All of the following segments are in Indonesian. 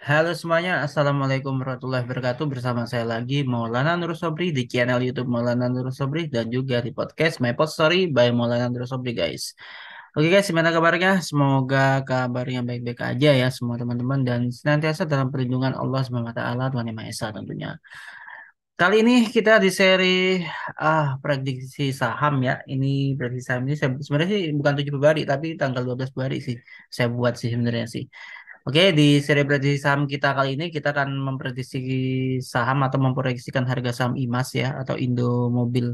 Halo semuanya, Assalamualaikum warahmatullahi wabarakatuh. Bersama saya lagi Maulana Nur Sobri di channel YouTube Maulana Nur Sobri dan juga di podcast My Pod Story by Maulana Nur Sobri guys. Oke guys, gimana kabarnya? Semoga kabarnya baik-baik aja ya semua teman-teman dan senantiasa dalam perlindungan Allah Subhanahu wa taala Tuhan Yang Maha Esa tentunya. Kali ini kita di seri prediksi saham ya. Ini prediksi saham ini sebenarnya sih bukan 7 Februari tapi tanggal 12 Februari sih. Saya buat sih sebenarnya sih. Oke, di seri prediksi saham kita kali ini kita akan memprediksi saham atau memproyeksikan harga saham IMAS ya atau Indomobil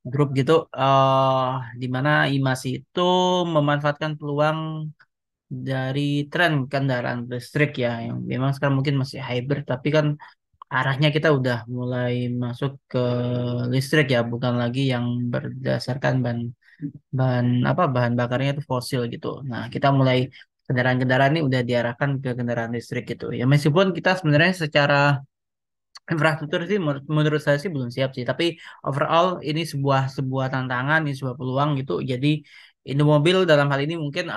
Group gitu. Di mana IMAS itu memanfaatkan peluang dari tren kendaraan listrik ya yang memang sekarang mungkin masih hybrid tapi kan arahnya kita udah mulai masuk ke listrik ya, bukan lagi yang berdasarkan bahan bahan bahan bakarnya itu fosil gitu. Nah, kita mulai kendaraan-kendaraan ini udah diarahkan ke kendaraan listrik gitu. Ya meskipun kita sebenarnya secara infrastruktur sih menurut saya sih belum siap sih, tapi overall ini sebuah sebuah tantangan, ini sebuah peluang gitu. Jadi Indomobil dalam hal ini mungkin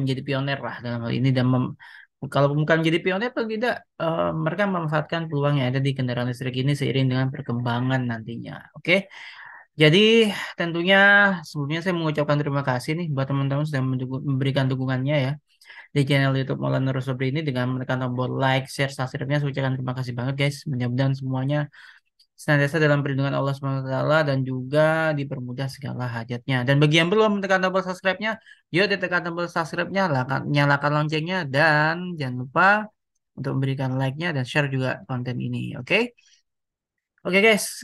menjadi pionir lah dalam hal ini dan kalau bukan menjadi pionir paling tidak mereka memanfaatkan peluang yang ada di kendaraan listrik ini seiring dengan perkembangan nantinya. Oke. Jadi tentunya sebelumnya saya mengucapkan terima kasih nih buat teman-teman sudah memberikan dukungannya ya di channel YouTube Maulana Rosobri ini dengan menekan tombol like, share, subscribe-nya. Saya ucapkan terima kasih banget guys. Mudah-mudahan semuanya senantiasa dalam perlindungan Allah SWT dan juga dipermudah segala hajatnya. Dan bagi yang belum menekan tombol subscribe-nya, yuk ditekan tombol subscribe-nya, nyalakan loncengnya dan jangan lupa untuk memberikan like-nya dan share juga konten ini. Oke? Oke guys,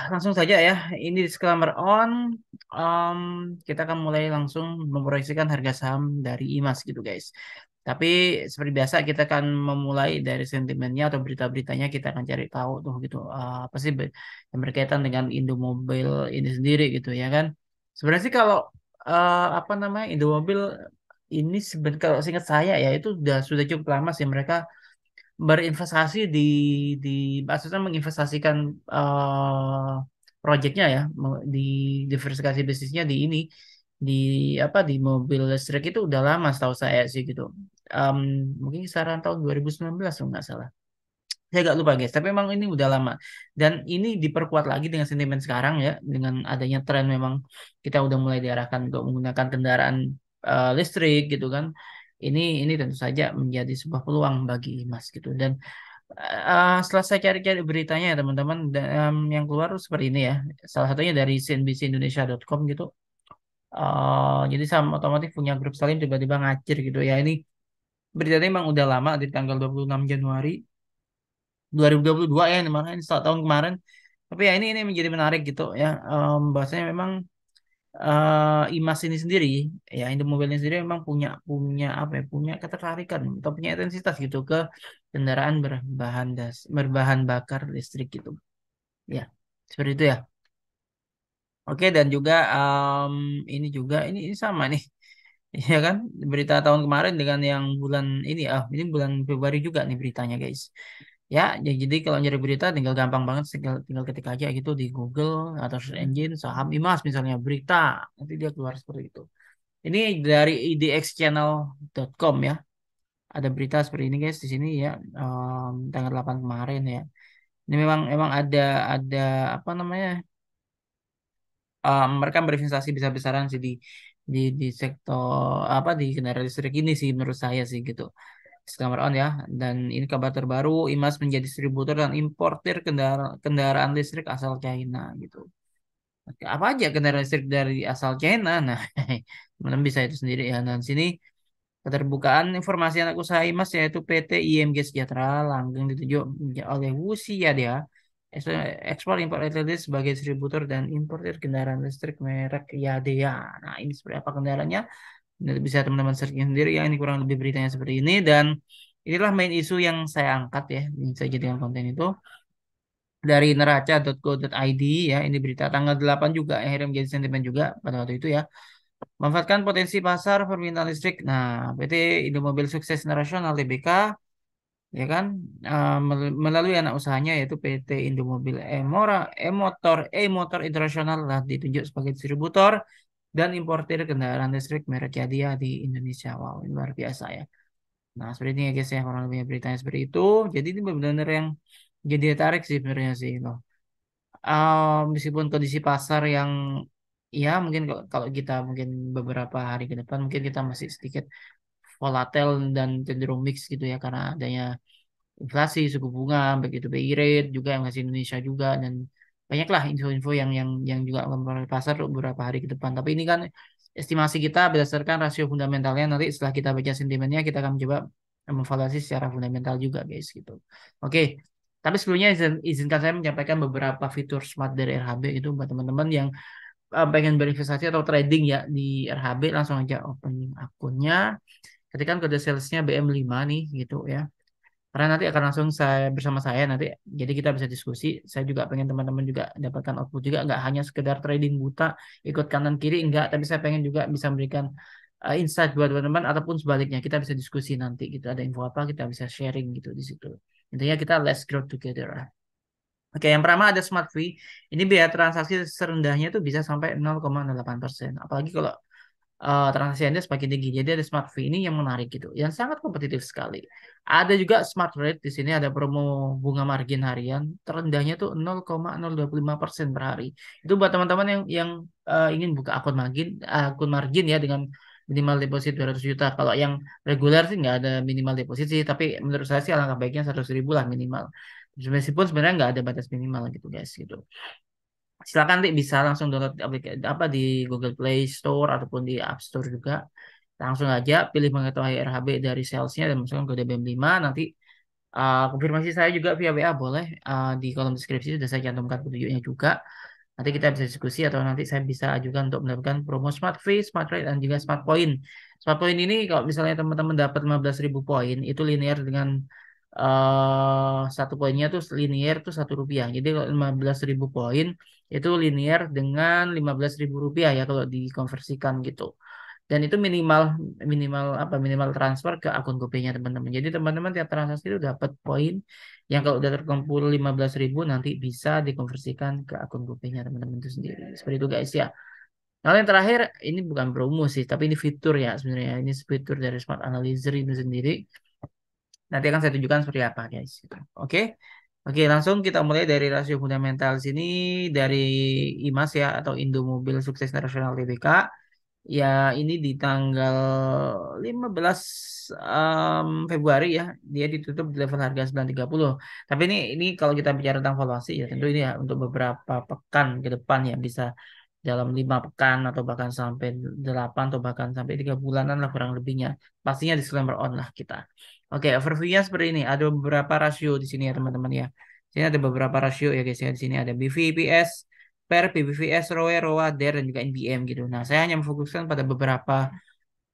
langsung saja ya. Ini disclaimer on. Em, kita akan mulai langsung memproyeksikan harga saham dari IMAS gitu guys. Tapi seperti biasa kita akan memulai dari sentimennya atau berita-beritanya kita akan cari tahu tuh gitu. Apa sih yang berkaitan dengan Indomobil ini sendiri gitu ya kan. Sebenarnya sih kalau Indomobil ini sebenarnya kalau seingat saya ya itu sudah cukup lama sih mereka berinvestasi di maksudnya menginvestasikan proyeknya ya di diversifikasi bisnisnya di ini di di mobil listrik itu udah lama setahu saya sih gitu. Em, Mungkin kisaran tahun 2019 kalau nggak salah. Saya agak lupa guys, tapi memang ini udah lama dan ini diperkuat lagi dengan sentimen sekarang ya dengan adanya tren memang kita udah mulai diarahkan untuk menggunakan kendaraan listrik gitu kan. Ini tentu saja menjadi sebuah peluang bagi Mas gitu dan setelah saya cari-cari beritanya ya teman-teman yang keluar tuh seperti ini ya. Salah satunya dari CNBCindonesia.com gitu. Jadi saham otomotif punya grup Salim tiba-tiba ngacir gitu ya. Ini beritanya memang udah lama dari tanggal 26 Januari 2022 ya, dimana ini tahun kemarin. Tapi ya ini menjadi menarik gitu ya. Bahwasanya memang IMAS ini sendiri, ya Indomobil ini sendiri memang punya punya apa ya, punya ketertarikan atau punya intensitas gitu ke kendaraan berbahan bakar listrik gitu. Ya, seperti itu ya. Oke dan juga ini juga ini sama nih. Ya kan berita tahun kemarin dengan yang bulan ini ini bulan Februari juga nih beritanya guys. Jadi kalau nyari berita tinggal gampang banget tinggal tinggal ketik aja gitu di Google atau search engine saham IMAS misalnya berita nanti dia keluar seperti itu. Ini dari idxchannel.com ya. Ada berita seperti ini guys di sini ya tanggal 8 kemarin ya. Ini memang ada apa namanya? Mereka berinvestasi besar-besaran sih di sektor di kendaraan listrik ini sih menurut saya sih gitu. Disclaimer on ya. Dan ini kabar terbaru, IMAS menjadi distributor dan importir kendaraan listrik asal China gitu. Oke, apa aja kendaraan listrik dari asal China? Nah, teman bisa itu sendiri ya. Dan sini keterbukaan informasi anak usaha IMAS yaitu PT IMG Sejahtera langgeng ditunjuk oleh Wuxi ya dia ekspor impor listrik sebagai distributor dan importir kendaraan listrik merek Yadea. Nah, ini seperti apa kendaraannya? Nanti bisa teman-teman searching sendiri ya. Ini kurang lebih beritanya seperti ini dan inilah main isu yang saya angkat ya, yang saya jadikan konten itu dari neraca.go.id ya. Ini berita tanggal 8 juga yang akhirnya menjadi sentimen juga pada waktu itu ya. Memanfaatkan potensi pasar permintaan listrik. Nah, PT Indomobil Sukses Nasional TBK ya kan melalui anak usahanya yaitu PT Indomobil E-Motor Internasional lah ditunjuk sebagai distributor dan importir kendaraan listrik merek Yadia di Indonesia. Wow, ini luar biasa ya. Nah, seperti ini ya guys ya, orang lebih beritanya seperti itu. Jadi ini benar-benar yang jadi tarik sih sebenarnya sih loh. Meskipun kondisi pasar yang ya mungkin kalau kita mungkin beberapa hari ke depan mungkin kita masih sedikit volatile dan cenderung mix gitu ya karena adanya inflasi, suku bunga, begitu BI rate juga yang masih Indonesia juga dan banyaklah info-info yang juga mempengaruhi pasar beberapa hari ke depan. Tapi ini kan estimasi kita berdasarkan rasio fundamentalnya nanti setelah kita baca sentimennya kita akan coba mengevaluasi secara fundamental juga guys gitu. Oke. Tapi sebelumnya izinkan saya menyampaikan beberapa fitur smart dari RHB itu buat teman-teman yang pengen berinvestasi atau trading ya di RHB langsung aja open akunnya. Ketika kode salesnya BM5 nih gitu ya. Karena nanti akan langsung saya bersama saya nanti, jadi kita bisa diskusi. Saya juga pengen teman-teman juga dapatkan output juga, nggak hanya sekedar trading buta, ikut kanan kiri, enggak. Tapi saya pengen juga bisa memberikan insight buat teman-teman ataupun sebaliknya. Kita bisa diskusi nanti, gitu. Ada info apa, kita bisa sharing gitu di situ. Intinya kita let's grow together. Oke, yang pertama ada Smart Fee. Ini biaya transaksi serendahnya tuh bisa sampai 0,8%. Apalagi kalau transaksi Anda semakin tinggi. Jadi ada smart fee ini yang menarik gitu, yang sangat kompetitif sekali. Ada juga smart rate di sini ada promo bunga margin harian terendahnya tuh 0,025% per hari. Itu buat teman-teman yang ingin buka akun margin ya dengan minimal deposit 200 juta. Kalau yang reguler sih nggak ada minimal deposit sih, tapi menurut saya sih alangkah baiknya 100 ribu lah minimal. Meskipun sebenarnya nggak ada batas minimal gitu guys gitu. Silakan nanti bisa langsung download aplikasi apa di Google Play Store ataupun di App Store juga. Langsung aja pilih mengetahui RHB dari salesnya dan masukkan kode BM5 nanti konfirmasi saya juga via WA boleh. Di kolom deskripsi sudah saya cantumkan petunjuknya juga. Nanti kita bisa diskusi atau nanti saya bisa ajukan untuk mendapatkan promo Smart Fee, Smart Rate, dan juga Smart Point. Smart Point ini kalau misalnya teman-teman dapat 15.000 poin, itu linear dengan satu poinnya tuh linear tuh Rp1. Jadi kalau 15.000 poin itu linear dengan 15.000 rupiah ya kalau dikonversikan gitu. Dan itu minimal minimal apa minimal transfer ke akun GoPay-nya teman-teman. Jadi teman-teman tiap transaksi itu dapat poin yang kalau udah terkumpul 15.000 nanti bisa dikonversikan ke akun GoPay-nya teman-teman itu sendiri. Seperti itu guys ya. Lalu yang terakhir ini bukan promo sih, tapi ini fitur ya sebenarnya. Ini fitur dari Smart Analyzer itu sendiri. Nanti akan saya tunjukkan seperti apa guys. Gitu. Oke. Oke, langsung kita mulai dari rasio fundamental sini dari IMAS ya atau Indomobil Sukses Nasional Tbk. Ya, ini di tanggal 15 Februari ya, dia ditutup di level harga 930. Tapi ini kalau kita bicara tentang valuasi ya tentu ini ya untuk beberapa pekan ke depan ya bisa dalam 5 pekan atau bahkan sampai 8 atau bahkan sampai 3 bulanan lah kurang lebihnya. Pastinya disclaimer on lah kita. Oke, overview-nya seperti ini. Ada beberapa rasio di sini ya teman-teman ya. Di sini ada beberapa rasio ya guys ya. Di sini ada BV, IPS, PER, PBVS, ROE, ROA, DER, dan juga NBM gitu. Nah, saya hanya memfokuskan pada beberapa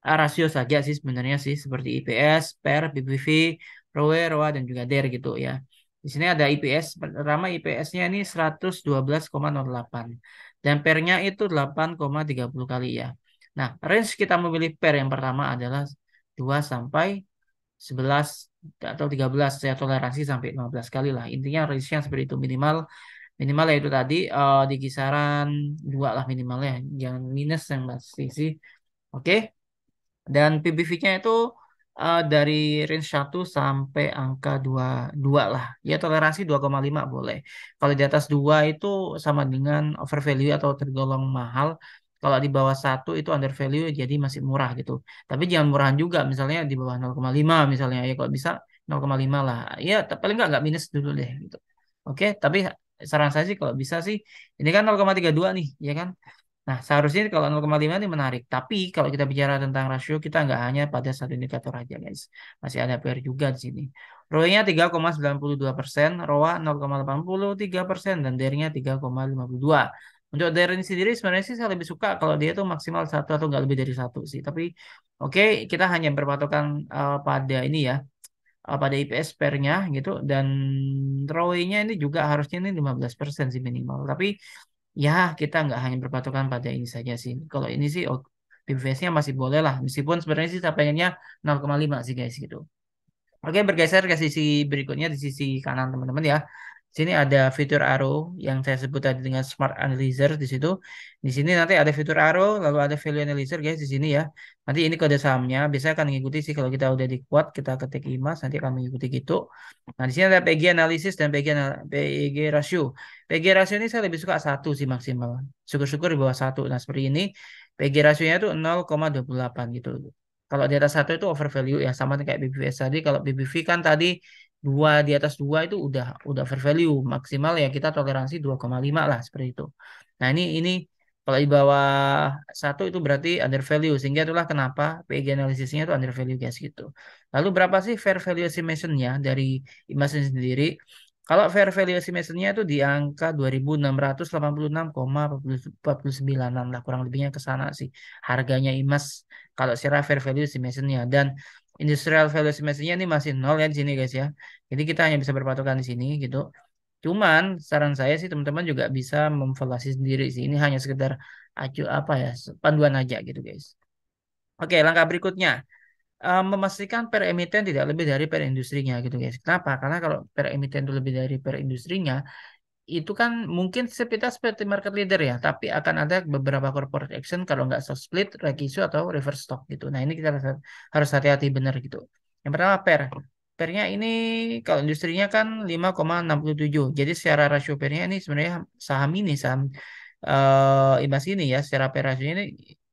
rasio saja sih sebenarnya sih seperti IPS, PER, PBV, ROE, ROA, dan juga DER gitu ya. Di sini ada IPS, pertama IPS-nya ini 112,08 dan PER-nya itu 8,30 kali ya. Nah, range kita memilih PER yang pertama adalah 2 sampai 11 atau 13 saya toleransi sampai 15 kali lah. Intinya range-nya seperti itu minimal ya itu tadi di kisaran 2 lah minimalnya. Jangan minus yang pasti sih. Oke. Dan PBV-nya itu dari range 1 sampai angka 2 lah. Ya toleransi 2,5 boleh. Kalau di atas 2 itu sama dengan overvalue atau tergolong mahal. Kalau di bawah 1 itu under value jadi masih murah gitu. Tapi jangan murahan juga misalnya di bawah 0,5 misalnya. Ya kalau bisa 0,5 lah. Ya paling nggak minus dulu deh gitu. Oke, tapi saran saya sih kalau bisa sih ini kan 0,32 nih, ya kan? Nah, seharusnya kalau 0,5 ini menarik. Tapi kalau kita bicara tentang rasio, kita nggak hanya pada satu indikator aja, guys. Masih ada PR juga di sini. ROE-nya 3,92%, ROA 0,83%, dan DER-nya 3,52. Untuk DER ini sendiri sebenarnya sih saya lebih suka kalau dia tuh maksimal satu atau nggak lebih dari satu sih. Tapi oke, kita hanya berpatokan pada ini ya, pada IPS pair-nya gitu. Dan ROE-nya ini juga harusnya ini 15% sih minimal. Tapi ya, kita nggak hanya berpatokan pada ini saja sih. Kalau ini sih BVS-nya masih boleh lah. Meskipun sebenarnya sih saya pengennya 0,5 sih guys gitu. Oke, bergeser ke sisi berikutnya di sisi kanan teman-teman ya. Sini ada fitur arrow yang saya sebut tadi dengan Smart Analyzer di situ. Di sini nanti ada fitur arrow, lalu ada value analyzer guys di sini ya. Nanti ini kode sahamnya, biasanya akan mengikuti sih kalau kita udah di quote, kita ketik IMAS nanti akan mengikuti gitu. Nah, di sini ada PG analysis dan PG ratio. PG ratio ini saya lebih suka satu sih maksimal. Syukur-syukur di bawah satu. Nah, seperti ini. PG rasionya itu 0,28 gitu. Kalau di atas satu itu overvalue ya sama kayak BBVS tadi. Kalau BBV kan tadi dua di atas dua itu udah fair value maksimal ya kita toleransi 2,5 lah seperti itu. Nah ini kalau di bawah satu itu berarti under value sehingga itulah kenapa PEG analisisnya itu under value guys gitu. Lalu berapa sih fair value estimation-nya dari IMAS ini sendiri? Kalau fair value estimation-nya itu di angka 2.686,49 lah kurang lebihnya ke sana sih harganya IMAS kalau secara fair value estimation-nya dan industrial value estimation-nya ini masih nol ya di sini guys ya. Jadi kita hanya bisa berpatokan di sini gitu. Cuman saran saya sih teman-teman juga bisa memvaluasi sendiri sih. Ini hanya sekedar apa ya panduan aja gitu guys. Oke, langkah berikutnya memastikan per emiten tidak lebih dari per industrinya gitu guys. Kenapa? Karena kalau per emiten itu lebih dari per industrinya, itu kan mungkin kita seperti market leader ya, tapi akan ada beberapa corporate action kalau nggak stock split, right issue atau reverse stock gitu. Nah ini kita harus hati-hati benar gitu. Yang pertama per. Pernya ini kalau industrinya kan 5,67. Jadi secara rasio pernya ini sebenarnya saham ini saham IMAS ini ya secara per rasio ini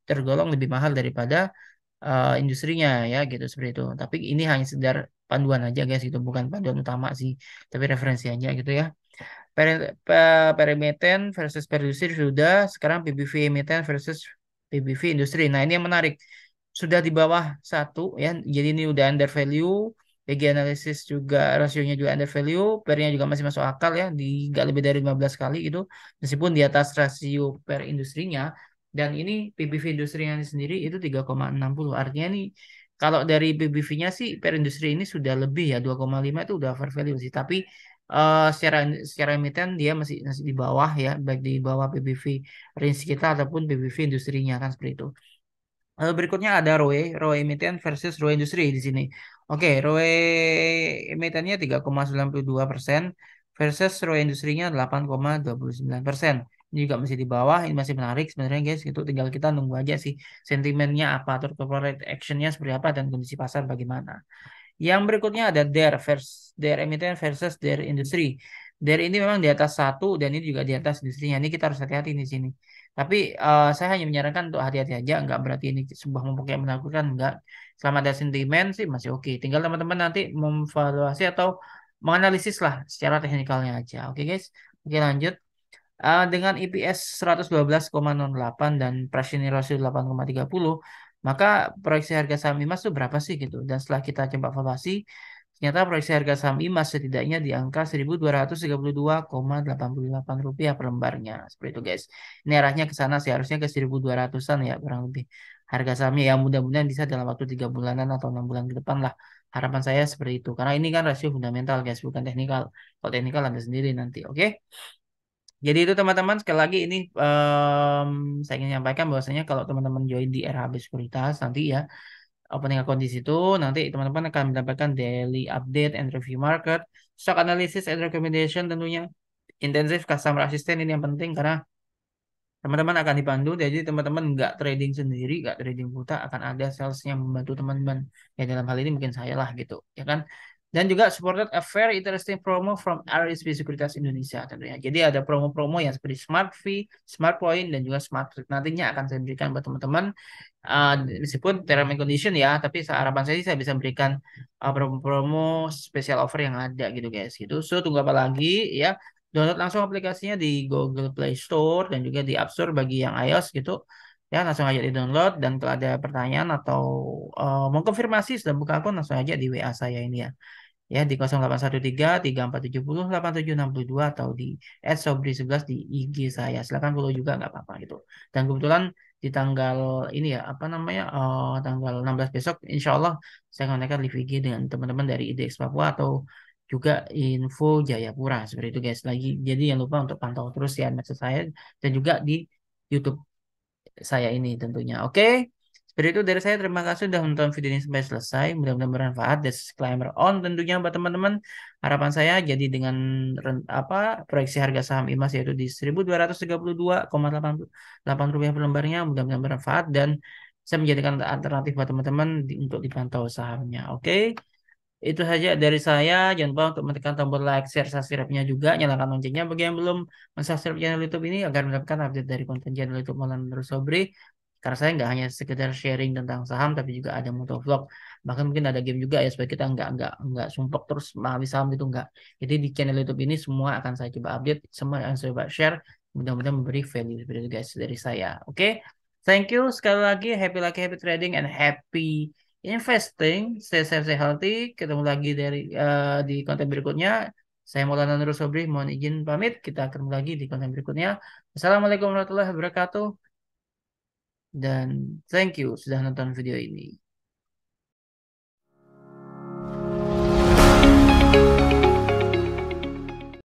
tergolong lebih mahal daripada industrinya ya gitu seperti itu. Tapi ini hanya sekedar panduan aja guys itu bukan panduan utama sih, tapi referensi aja gitu ya. Per emiten versus per industri sudah, sekarang PBV emiten versus PBV industri. Nah, ini yang menarik. Sudah di bawah satu ya, jadi ini udah under value. PG analisis juga rasionya juga under value, pernya juga masih masuk akal ya, di nggak lebih dari 15 kali gitu, meskipun di atas rasio per industrinya. Dan ini PBV industrinya sendiri itu 3,60. Artinya nih kalau dari PBV-nya sih per industri ini sudah lebih ya 2,5 itu udah over value sih. Tapi secara secara emiten dia masih di bawah ya, baik di bawah PBV range kita ataupun PBV industrinya kan seperti itu. Lalu berikutnya ada ROE emiten versus ROE industri di sini. Oke, ROE emitennya 3,92% versus ROE industrinya 8,29%. Ini juga masih di bawah, ini masih menarik sebenarnya guys. Itu tinggal kita nunggu aja sih sentimennya apa atau corporate actionnya seperti apa dan kondisi pasar bagaimana. Yang berikutnya ada Dare emiten versus Dare industri. Dare ini memang di atas satu dan ini juga di atas industrinya. Ini kita harus hati-hati di sini. Tapi saya hanya menyarankan untuk hati-hati aja. Enggak berarti ini sebuah momok yang menakutkan. Enggak. Selama ada sentimen sih masih oke. Tinggal teman-teman nanti memvaluasi atau menganalisis lah secara teknikalnya aja. Oke guys. Oke lanjut. Dengan EPS 112,08 dan price earning ratio 8,30, maka proyeksi harga saham IMAS itu berapa sih gitu. Dan setelah kita coba evaluasi, ternyata proyeksi harga saham IMAS setidaknya di angka 1.232,88 rupiah per lembarnya. Seperti itu guys. Ini arahnya ke sana sih, harusnya ke 1.200-an ya kurang lebih. Harga sahamnya ya mudah-mudahan bisa dalam waktu 3 bulanan atau 6 bulan ke depan lah. Harapan saya seperti itu. Karena ini kan rasio fundamental guys, bukan teknikal. Kalau teknikal ada sendiri nanti, oke? Jadi itu teman-teman sekali lagi ini saya ingin menyampaikan bahwasanya kalau teman-teman join di RHB Sekuritas nanti ya opening account di situ nanti teman-teman akan mendapatkan daily update and review market, stock analysis and recommendation tentunya, intensif customer assistant ini yang penting karena teman-teman akan dipandu, jadi teman-teman nggak trading sendiri, nggak trading buta, akan ada salesnya membantu teman-teman. Ya dalam hal ini mungkin saya lah gitu, ya kan. Dan juga supported a very interesting promo from RSP Sekuritas Indonesia tentunya. Jadi ada promo-promo yang seperti Smart Fee, Smart Point, dan juga Smart Trade. Nantinya akan saya berikan buat teman-teman. Uh, Meskipun term and condition ya, tapi harapan saya sih saya bisa berikan promo-promo special offer yang ada gitu guys. Gitu. So tunggu apa lagi ya? Download langsung aplikasinya di Google Play Store dan juga di App Store bagi yang iOS gitu. Ya, langsung aja di download dan kalau ada pertanyaan atau mau konfirmasi sudah buka akun langsung aja di WA saya ini ya. Ya di 0813 3470 8762 atau di @sobri11 di IG saya. Silakan follow juga nggak apa-apa gitu. Dan kebetulan di tanggal ini ya apa namanya tanggal 16 besok insya Allah saya akan naikkan live IG dengan teman-teman dari IDX Papua atau juga Info Jayapura seperti itu guys lagi. Jadi jangan lupa untuk pantau terus ya medsos saya dan juga di YouTube saya ini tentunya. Oke. Seperti itu dari saya, terima kasih sudah menonton video ini sampai selesai. Mudah-mudahan bermanfaat. Disclaimer on tentunya buat teman-teman. Harapan saya jadi dengan apa proyeksi harga saham IMAS yaitu di 1.232,88 rupiah per lembarnya. Mudah-mudahan bermanfaat dan saya menjadikan alternatif buat teman-teman untuk dipantau sahamnya. Oke. Itu saja dari saya. Jangan lupa untuk menekan tombol like, share, subscribe-nya juga. Nyalakan loncengnya bagi yang belum subscribe channel YouTube ini agar mendapatkan update dari konten channel YouTube Maulana Nur Sobri. Karena saya nggak hanya sekedar sharing tentang saham, tapi juga ada motovlog. Bahkan mungkin ada game juga ya supaya kita nggak sumpek terus memahami saham gitu nggak. Jadi di channel YouTube ini semua akan saya coba update, semua akan saya coba share. Mudah-mudahan memberi value seperti itu guys dari saya. Oke, thank you sekali lagi. Happy lucky, happy trading, and happy investing. Stay safe, stay healthy. Ketemu lagi di konten berikutnya. Saya Maulana Nur Sobri, mohon izin pamit. Kita ketemu lagi di konten berikutnya. Assalamualaikum warahmatullahi wabarakatuh. Dan thank you sudah nonton video ini.